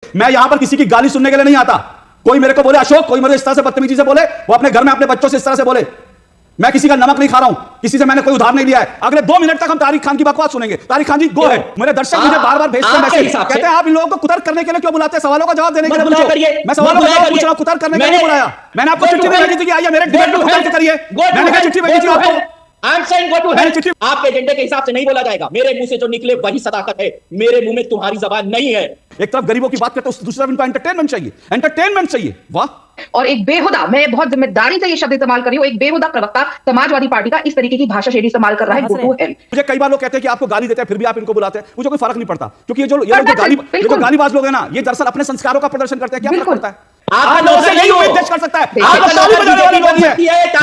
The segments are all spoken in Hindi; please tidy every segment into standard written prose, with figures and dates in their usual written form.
मैं यहां पर किसी की गाली सुनने के लिए नहीं आता। कोई मेरे को बोले अशोक, कोई मुझे इस तरह से बदतमीजी से बोले, वो अपने घर में अपने बच्चों से इस तरह से बोले। मैं किसी का नमक नहीं खा रहा हूं, किसी से मैंने कोई उधार नहीं लिया है। अगले 2 मिनट तक हम तारिक खान की बकवास सुनेंगे। तारिक खान जी गो है। मेरे दर्शक मुझे बार बार भेजते हैं मैसेज, कहते हैं आप इन लोगों को कुतर्क करने के लिए क्यों बुलाते हैं, सवालों का जवाब देने के लिए बुलाओ। मैं सवालों का जवाब पूछ रहा हूं, कुतर्क करने के लिए नहीं बुलाया। मैंने आपको चिट्ठी भेजी थी कि आइए मेरे डिबेट में कुतर्क करिए। मैंने क्या चिट्ठी भेजी थी आपको? आपके एजेंडे के हिसाब से नहीं बोला जाएगा। मेरे मुंह से जो निकले वही सदाकत है। मेरे मुंह में तुम्हारी जबान नहीं है। एक तरफ गरीबों की बात करते हो, दूसरी तरफ इनको एंटरटेनमेंट चाहिए, एंटरटेनमेंट चाहिए। वाह। और एक बेहुदा, मैं बहुत जिम्मेदारी से ये शब्द इस्तेमाल कर रही हूं, एक बेहुदा प्रवक्ता समाजवादी पार्टी का इस तरीके की भाषा शैली इस्तेमाल कर रहा है। मुझे कई बार लोग कहते हैं कि आपको गाली देते हैं फिर भी आप इनको बुलाते हैं। मुझे कोई फर्क नहीं पड़ता, क्योंकि ये जो गालीबाज लोग हैं ना, ये दरअसल अपने संस्कारों का प्रदर्शन करते हैं। क्या फर्क पड़ता है? आप लोगों से यही उम्मीद कर सकता है। आप लोग ताली बजाने वाले लोग हैं,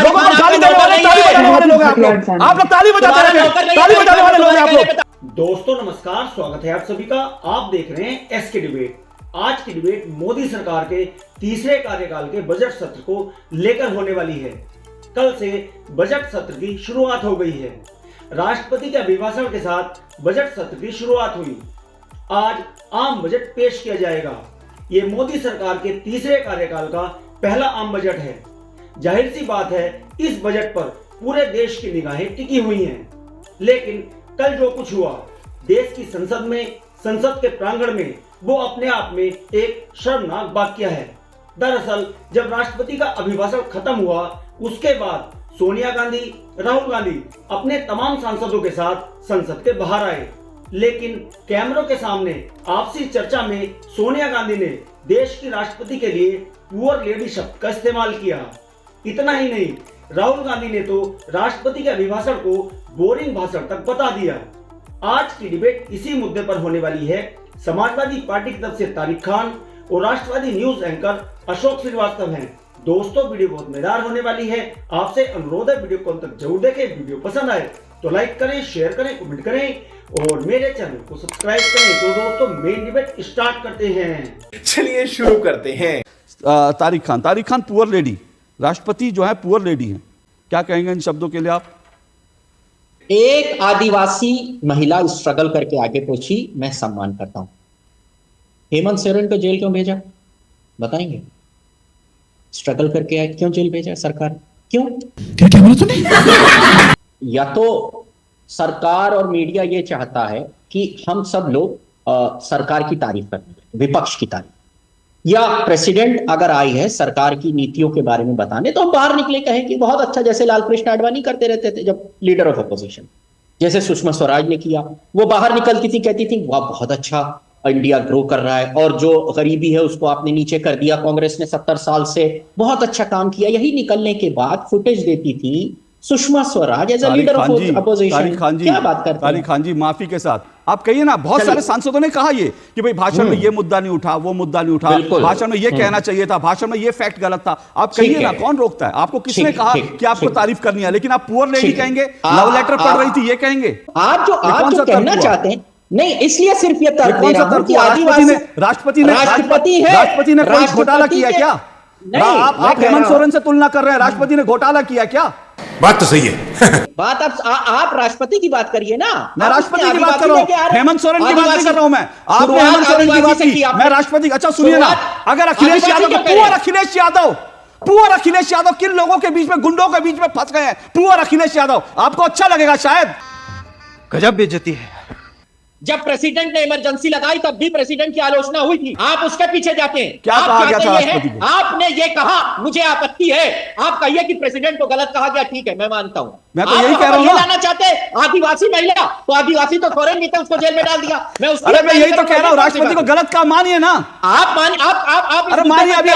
लोगों को गाली देने वाले ताली बजाने वाले लोग हैं। आप लोग ताली बजाते रहते हैं, ताली बजाने वाले लोग हैं आप लोग। दोस्तों नमस्कार, स्वागत है आप सभी का। आप देख रहे हैं एसके डिबेट। आज की डिबेट मोदी सरकार के तीसरे कार्यकाल के बजट सत्र को लेकर होने वाली है। कल से बजट सत्र की शुरुआत हो गई है। राष्ट्रपति के अभिभाषण के साथ बजट सत्र की शुरुआत हुई। आज आम बजट पेश किया जाएगा। ये मोदी सरकार के तीसरे कार्यकाल का पहला आम बजट है। जाहिर सी बात है, इस बजट पर पूरे देश की निगाहें टिकी हुई हैं। लेकिन कल जो कुछ हुआ देश की संसद में, संसद के प्रांगण में, वो अपने आप में एक शर्मनाक वाकया है। दरअसल जब राष्ट्रपति का अभिभाषण खत्म हुआ, उसके बाद सोनिया गांधी, राहुल गांधी अपने तमाम सांसदों के साथ संसद के बाहर आए। लेकिन कैमरों के सामने आपसी चर्चा में सोनिया गांधी ने देश की राष्ट्रपति के लिए पुअर लेडी शब्द का इस्तेमाल किया। इतना ही नहीं, राहुल गांधी ने तो राष्ट्रपति के अभिभाषण को बोरिंग भाषण तक बता दिया। आज की डिबेट इसी मुद्दे पर होने वाली है। समाजवादी पार्टी की तरफ से तारिक खान और राष्ट्रवादी न्यूज एंकर अशोक श्रीवास्तव हैं। दोस्तों वीडियो बहुत मजेदार होने वाली है। आपसे अनुरोध है वीडियो को अंत तक जरूर देखें। वीडियो पसंद आए तो लाइक करें, शेयर करें, कमेंट करें और मेरे चैनल को सब्सक्राइब करें। तो दोस्तों मेन डिबेट स्टार्ट करते हैं। चलिए शुरू करते हैं। तारिक खान पुअर लेडी, राष्ट्रपति जो है पुअर लेडी है, क्या कहेंगे इन शब्दों के लिए आप? एक आदिवासी महिला स्ट्रगल करके आगे पहुंची, मैं सम्मान करता हूं। हेमंत सोरेन को जेल क्यों भेजा बताएंगे? स्ट्रगल करके आए, क्यों जेल भेजा सरकार? क्यों? क्या बोला तूने? या तो सरकार और मीडिया ये चाहता है कि हम सब लोग सरकार की तारीफ करें, विपक्ष की तारीफ, या प्रेसिडेंट अगर आई है सरकार की नीतियों के बारे में बताने तो हम बाहर निकले कहें कि बहुत अच्छा, जैसे लाल कृष्ण आडवाणी करते रहते थे जब लीडर ऑफ अपोजिशन, जैसे सुषमा स्वराज ने किया। वो बाहर निकलती थी, कहती थी वाह बहुत अच्छा, इंडिया ग्रो कर रहा है और जो गरीबी है उसको आपने नीचे कर दिया, कांग्रेस ने 70 साल से बहुत अच्छा काम किया। यही निकलने के बाद फुटेज देती थी Sushma Swaraj as a leader of opposition. क्या बात करते हैं तारिक खान जी, माफी के साथ आप कहिए ना, बहुत सारे सांसदों ने कहा ये कि भाई भाषण में ये मुद्दा नहीं उठा, वो मुद्दा नहीं उठा, भाषण में ये कहना चाहिए था, भाषण में ये फैक्ट गलत था। आप कहिए ना, कौन रोकता है आपको? किसने कहा कि आपको तारीफ करनी है? लेकिन आप पुअर लेडी कहेंगे, लव लेटर पढ़ रही थी ये कहेंगे? आप जो कहना चाहते हैं, नहीं इसलिए सिर्फ ये तर्क दे रहा हूं कि राष्ट्रपति ने कोई घोटाला किया क्या? आप हेमंत सोरेन से तुलना कर रहे हैं, राष्ट्रपति ने घोटाला किया क्या? बात तो सही है। बात आप राष्ट्रपति की बात करिए ना। मैं राष्ट्रपति की बात कर रहा हूं, हेमंत सोरेन की बात नहीं कर रहा हूं मैं। आपने हेमंत सोरेन की बात की, मैं राष्ट्रपति। अच्छा सुनिए ना, अगर अखिलेश यादव, पुअर अखिलेश यादव किन लोगों के बीच में, गुंडों के बीच में फंस गए हैं, पुअर अखिलेश यादव, आपको अच्छा लगेगा शायद। गजब बेइज्जती है। जब प्रेसिडेंट ने इमरजेंसी लगाई तब भी प्रेसिडेंट की आलोचना हुई थी। आप उसके पीछे जाते हैं। क्या कहा गया था राष्ट्रपति को? आपने ये कहा मुझे आपत्ति है, आप कहिए कि प्रेसिडेंट को गलत कहा गया, ठीक है मैं मानता हूं। मैं तो यही कह रहा हूं ना, लाना चाहते आदिवासी महिला, तो आदिवासी तो सोरेन नहीं थे, उसको जेल में डाल दिया। मैं मैं यही तो कह रहा हूं, राष्ट्रपति को गलत कहा मानिए ना। आप मानिए, अरे मानिए, अभी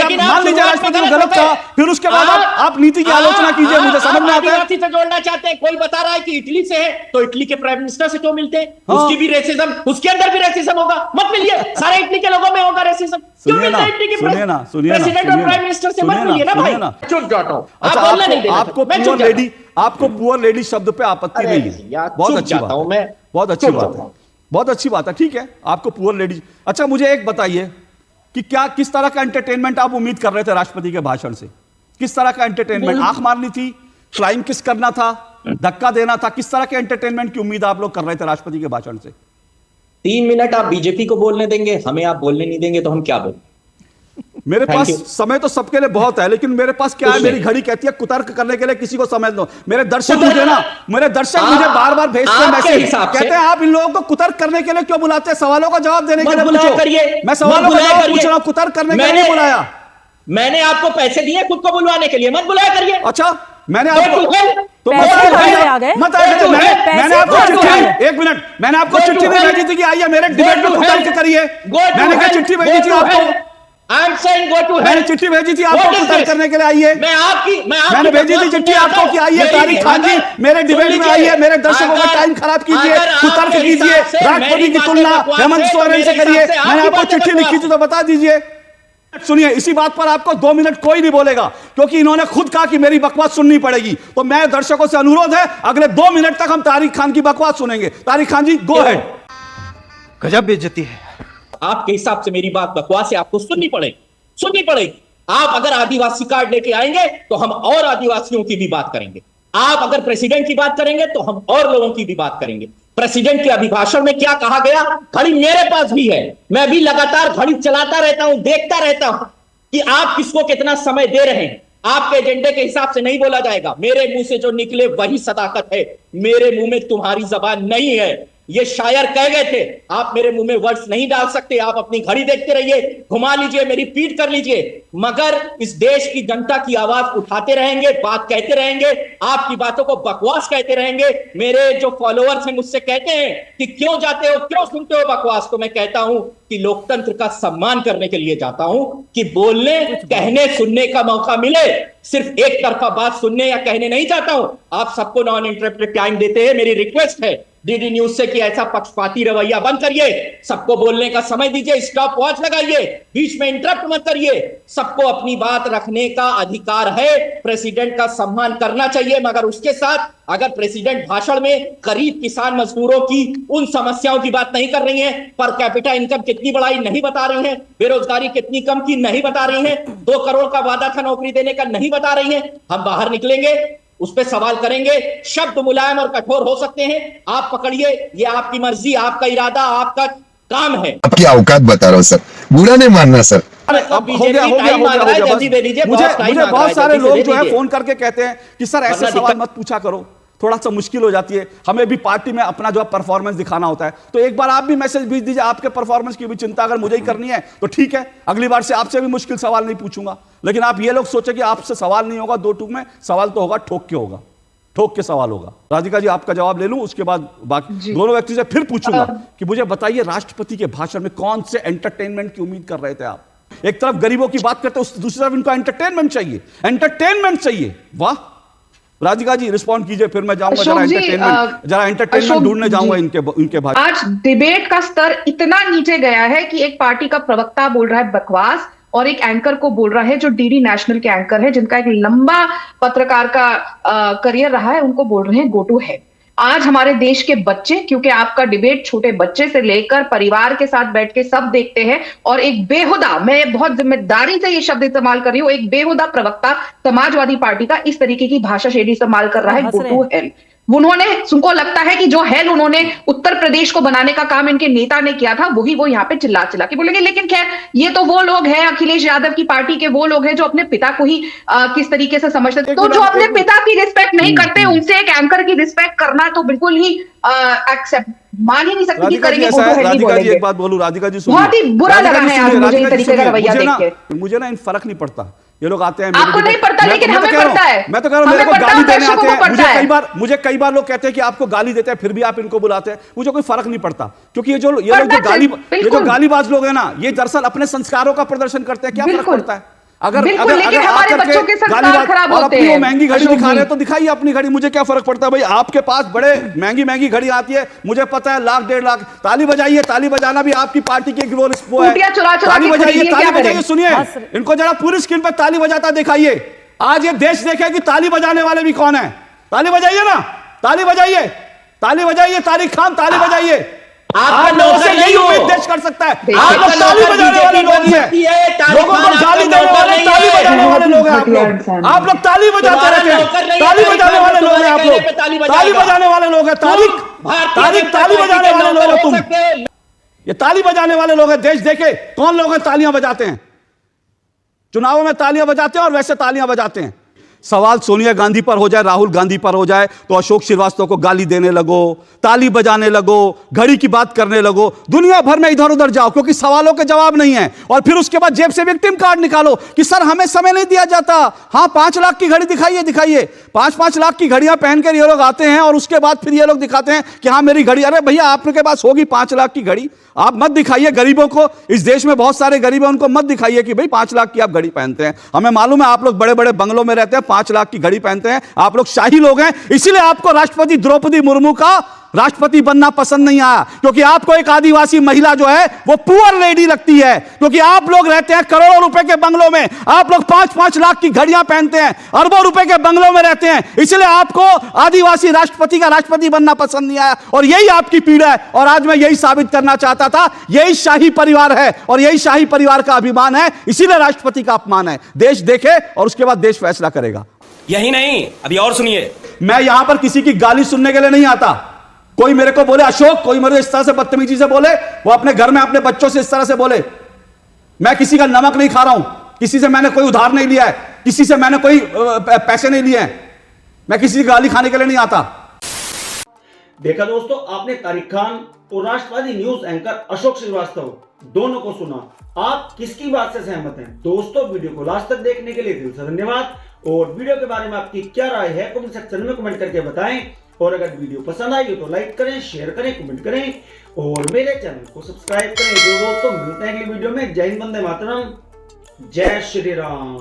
आपने मान लीजिए राष्ट्रपति को गलत कहा, फिर उसके बाद आप नीति की आलोचना कीजिए। मुझे समझ में आता है। आदिवासी से जोड़ना चाहते हैं। कोई बता रहा है कि इटली से है, तो इटली के प्राइम मिनिस्टर से क्यों मिलते हैं? उसकी भी रेसिज्म, उसके अंदर भी रेसिज्म होगा। मत मिलिए, सारे इटली के लोगों में होगा रेसिज्म। क्यों मिलते हैं इटली के प्रेसिडेंट और प्राइम मिनिस्टर से? मत मिलिए ना भाई, चुप जाता हूं। आप बोलना नहीं देना। आपको पुअर लेडी शब्द पे आपत्ति नहीं है, बहुत अच्छी बात है, बहुत अच्छी बात है, बहुत अच्छी बात है, ठीक है आपको पुअर लेडी। अच्छा मुझे एक बताइए कि क्या, किस तरह का एंटरटेनमेंट आप उम्मीद कर रहे थे राष्ट्रपति के भाषण से? किस तरह का एंटरटेनमेंट? आंख मारनी थी, फ्लाइंग किस करना था, धक्का देना था? किस तरह के एंटरटेनमेंट की उम्मीद आप लोग कर रहे थे राष्ट्रपति के भाषण से? 3 मिनट आप बीजेपी को बोलने देंगे, हमें आप बोलने नहीं देंगे तो हम क्या बोलें? मेरे Thank पास you. समय तो सबके लिए बहुत है, लेकिन मेरे पास क्या है, कुछ मेरी नहीं। घड़ी कहती है कुतर्क करने के लिए किसी को समय दो। मेरे दर्शक कुतर्क- मुझे ना, मेरे दर्शक आप- मुझे बार बार भेजते हैं आपके मैसेज, हिसाब से- कहते हैं आप इन लोगों को कुतर्क करने के लिए क्यों बुलाते हैं, सवालों का जवाब देने के मत लिए बुलाया पूछो। करिए, मैं मत सवालों का बुलाया जवाब करिए। पूछ रहा हूं, कुतर्क करने के लिए मैंने- नहीं बुलाया। मैंने आपको पैसे दिए खुद को बुलवाने के लिए, मत बुलाया करिए। अच्छा, मैंने Go आपको to hell. तो पैसे मत कहाँ आइए, से आ गए? मत आइए। Go to मैंने hell. मैंने आपको Go to चिट्ठी, hell. एक मिनट, मैंने आपको Go to चिट्ठी नहीं hell. भेजी थी कि आइए मेरे Go डिबेट में to कुतर्क hell. करिए। Go to मैंने क्या hell. चिट्ठी Go भेजी थी to आपको? hell. I am saying go to hell. मैंने चिट्ठी भेजी थी आपको What is कुतर्क this? करने के लिए आइए। मैंने भेजी थी चिट्ठी आपको कि आइए तारिक खान जी मेरे डिबेट में आइए, मेरे दर्शकों का टाइम खराब कीजिए, कुतर्क कीजिए, राष्ट्रपति की तुलना हेमंत सोरेन से करिए। मैंने आपको चिट्ठी लिखी थी तो बता दीजिए। सुनिए, इसी बात पर आपको 2 मिनट कोई नहीं बोलेगा, क्योंकि इन्होंने खुद कहा कि मेरी बकवास सुननी पड़ेगी। तो मैं दर्शकों से अनुरोध है, अगले 2 मिनट तक हम तारिक खान की बकवास सुनेंगे। तारिक खान जी, गो अहेड। गजब बेइज्जती है। आपके हिसाब से मेरी बात बकवास है, आपको सुननी पड़ेगी। आप अगर आदिवासी कार्ड लेके आएंगे तो हम और आदिवासियों की भी बात करेंगे। आप अगर प्रेसिडेंट की बात करेंगे तो हम और लोगों की भी बात करेंगे। प्रेसिडेंट के अभिभाषण में क्या कहा गया, घड़ी मेरे पास भी है, मैं भी लगातार घड़ी चलाता रहता हूं, देखता रहता हूं कि आप किसको कितना समय दे रहे हैं। आपके एजेंडे के हिसाब से नहीं बोला जाएगा। मेरे मुंह से जो निकले वही सदाकत है, मेरे मुंह में तुम्हारी जबान नहीं है। ये शायर कह गए थे, आप मेरे मुंह में वर्ड्स नहीं डाल सकते। आप अपनी घड़ी देखते रहिए, घुमा लीजिए, मेरी पीठ कर लीजिए, मगर इस देश की जनता की आवाज उठाते रहेंगे, बात कहते रहेंगे, आपकी बातों को बकवास कहते रहेंगे। मेरे जो फॉलोअर्स हैं मुझसे कहते हैं कि क्यों जाते हो, क्यों सुनते हो बकवास, तो मैं कहता हूं कि लोकतंत्र का सम्मान करने के लिए जाता हूं, कि बोलने, कहने, सुनने का मौका मिले। सिर्फ एक तरफा बात सुनने या कहने नहीं चाहता हूं। आप सबको नॉन इंटरप्टेड टाइम देते हैं, मेरी रिक्वेस्ट है डीडी न्यूज से कि ऐसा पक्षपाती रवैया बंद करिए, सबको बोलने का समय दीजिए, स्टॉप वॉच लगाइए, बीच में इंटरप्ट मत करिए। सबको अपनी बात रखने का अधिकार है, प्रेसिडेंट का सम्मान करना चाहिए, मगर उसके साथ अगर प्रेसिडेंट भाषण में गरीब किसान मजदूरों की उन समस्याओं की बात नहीं कर रही हैं, पर कैपिटा इनकम कितनी बढ़ाई नहीं बता रही हैं, बेरोजगारी कितनी कम की नहीं बता रही हैं, 2 करोड़ का वादा था नौकरी देने का नहीं बता रही हैं, हम बाहर निकलेंगे, उस पर सवाल करेंगे। शब्द मुलायम और कठोर हो सकते हैं, आप पकड़िए, ये आपकी मर्जी, आपका इरादा, आपका काम है। आपकी औकात बता रहा हूँ सर, बुरा नहीं मानना सर। अरे अब हो गया जल्दी दे दीजिए, मुझे बहुत सारे लोग जो है फोन करके कहते हैं कि सर ऐसे सवाल मत पूछा करो, थोड़ा सा मुश्किल हो जाती है, हमें भी पार्टी में अपना जो है परफॉर्मेंस दिखाना होता है। तो एक बार आप भी मैसेज भेज दीजिए, आपके परफॉर्मेंस की भी चिंता अगर मुझे ही करनी है तो ठीक है, अगली बार से आपसे भी मुश्किल सवाल नहीं पूछूंगा। लेकिन आप ये लोग सोचे कि आपसे सवाल नहीं होगा 2 टूक में, सवाल तो होगा, ठोक के सवाल होगा। राधिका जी, आपका जवाब ले लूं, उसके बाद बाकी दोनों व्यक्ति से फिर पूछूंगा कि मुझे बताइए, राष्ट्रपति के भाषण में कौन से एंटरटेनमेंट की उम्मीद कर रहे थे आप? एक तरफ गरीबों की बात करते, दूसरी तरफ इनको एंटरटेनमेंट चाहिए। वाह, राधिका जी रिस्पॉन्ड कीजिए, फिर मैं जाऊंगा जरा एंटरटेनमेंट ढूंढने जाऊंगा इनके भाषण। आज डिबेट का स्तर इतना नीचे गया है कि एक पार्टी का प्रवक्ता बोल रहा है बकवास, और एक एंकर को बोल रहा है जो डीडी नेशनल के एंकर है, जिनका एक लंबा पत्रकार का करियर रहा है, उनको बोल रहे हैं गो टू हेल। आज हमारे देश के बच्चे, क्योंकि आपका डिबेट छोटे बच्चे से लेकर परिवार के साथ बैठ के सब देखते हैं, और एक बेहुदा, मैं बहुत जिम्मेदारी से ये शब्द इस्तेमाल कर रही हूं, एक बेहुदा प्रवक्ता समाजवादी पार्टी का इस तरीके की भाषा शैली इस्तेमाल कर रहा है, गो टू हेल। उन्होंने, उनको लगता है कि जो हेल उन्होंने उत्तर प्रदेश को बनाने का काम इनके नेता ने किया था, वही वो यहाँ पे चिल्ला के बोलेंगे। लेकिन खैर, ये तो वो लोग हैं, अखिलेश यादव की पार्टी के वो लोग हैं जो अपने पिता को ही किस तरीके से समझते थे। तो जो अपने पिता की रिस्पेक्ट नहीं करते, उनसे एक एंकर की रिस्पेक्ट करना तो बिल्कुल ही एक्सेप्ट मान ही नहीं सकते कि करेंगे। राधिका जी, एक बात बोलूं, राधिका जी, बहुत ही बुरा लगा है आज मुझे इस तरीके का रवैया देख के। मुझे ना इन फर्क नहीं पड़ता, ये लोग आते हैं, आपको नहीं पड़ता, लेकिन हमें पड़ता है। मैं तो कह रहा हूं, मेरे को गाली देने आते हैं, मुझे कई बार लोग कहते हैं कि आपको गाली देते हैं, फिर भी आप इनको बुलाते हैं। मुझे कोई फर्क नहीं पड़ता, क्योंकि ये लोग जो गालीबाज लोग हैं ना, ये दरअसल अपने संस्कारों का प्रदर्शन करते हैं। क्या फर्क पड़ता है? अगर हमारे बच्चों के संस्कार खराब होते हैं, महंगी घड़ी दिखा रहे हैं तो दिखाइए अपनी घड़ी, मुझे क्या फर्क पड़ता है भाई? आपके पास बड़े महंगी घड़ी आती है, मुझे पता है, 1 लाख 1.5 लाख। ताली बजाइए, ताली बजाना भी आपकी पार्टी की वो है। ताली बजाइए, सुनिए, इनको जरा पूरी स्क्रीन पर ताली बजाता दिखाइए। आज ये देश देखे कि ताली बजाने वाले भी कौन है। ताली बजाइए ना, ताली बजाइए, तारिक खान, ताली बजाइए। आप लोगों से यही उम्मीद देश कर सकता है। आप लोग ताली बजाने वाले लोग हैं, लोगों को गाली देने वाले, ताली बजाने वाले लोग हैं आप लोग ताली बजाते रहते हैं, ताली बजाने वाले लोग हैं आप लोग, ताली बजाने वाले लोग हैं। तारिक ताली बजाने वाले लोग हैं तुम। ये ताली बजाने वाले लोग हैं। देश देखे कौन लोग हैं तालियां बजाते हैं, चुनावों में तालियां बजाते हैं और वैसे तालियां बजाते हैं। सवाल सोनिया गांधी पर हो जाए, राहुल गांधी पर हो जाए तो अशोक श्रीवास्तव को गाली देने लगो, ताली बजाने लगो, घड़ी की बात करने लगो, दुनिया भर में इधर उधर जाओ, क्योंकि सवालों के जवाब नहीं है। और फिर उसके बाद जेब से विक्टिम कार्ड निकालो कि सर हमें समय नहीं दिया जाता। हां 5 लाख की घड़ी दिखाइए, दिखाइए 5-5 लाख की घड़ियां पहनकर ये लोग आते हैं और उसके बाद फिर ये लोग दिखाते हैं कि हां मेरी घड़ी। अरे भैया आपके पास होगी 5 लाख की घड़ी, आप मत दिखाइए गरीबों को। इस देश में बहुत सारे गरीब हैं, उनको मत दिखाइए कि भाई 5 लाख की आप घड़ी पहनते हैं। हमें मालूम है आप लोग बड़े बड़े बंगलों में रहते हैं, 5 लाख की घड़ी पहनते हैं, आप लोग शाही लोग हैं। इसीलिए आपको राष्ट्रपति द्रौपदी मुर्मू का राष्ट्रपति बनना पसंद नहीं आया, क्योंकि आपको एक आदिवासी महिला जो है वो पुअर लेडी लगती है। क्योंकि आप लोग रहते हैं करोड़ों रुपए के बंगलों में, आप लोग 5-5 लाख की घड़ियां पहनते हैं, अरबों रुपए के बंगलों में रहते हैं, इसलिए आपको आदिवासी राष्ट्रपति का राष्ट्रपति बनना पसंद नहीं आया। और यही आपकी पीड़ा है। और आज मैं यही साबित करना चाहता था, यही शाही परिवार है और यही शाही परिवार का अभिमान है, इसीलिए राष्ट्रपति का अपमान है। देश देखे और उसके बाद देश फैसला करेगा। यही नहीं, अभी और सुनिए। मैं यहां पर किसी की गाली सुनने के लिए नहीं आता। कोई मेरे को बोले अशोक, कोई मेरे इस तरह से बदतमीजी से बोले, वो अपने घर में अपने बच्चों से इस तरह से बोले। मैं किसी का नमक नहीं खा रहा हूं, किसी से मैंने कोई उधार नहीं लिया है, किसी से मैंने कोई पैसे नहीं लिए हैं, मैं किसी की गाली खाने के लिए नहीं आता। देखा दोस्तों, आपने तारिक खान और राष्ट्रवादी न्यूज एंकर अशोक श्रीवास्तव दोनों को सुना। आप किसकी बात से सहमत हैं? दोस्तों वीडियो को लास्ट तक देखने के लिए दिल से धन्यवाद। और वीडियो के बारे में आपकी क्या राय है कमेंट सेक्शन में कमेंट करके बताएं। और अगर वीडियो पसंद आई हो तो लाइक करें, शेयर करें, कमेंट करें और मेरे चैनल को सब्सक्राइब करें। दोस्तों मिलते हैं अगली वीडियो में। जय हिंद, वंदे मातरम, जय श्री राम।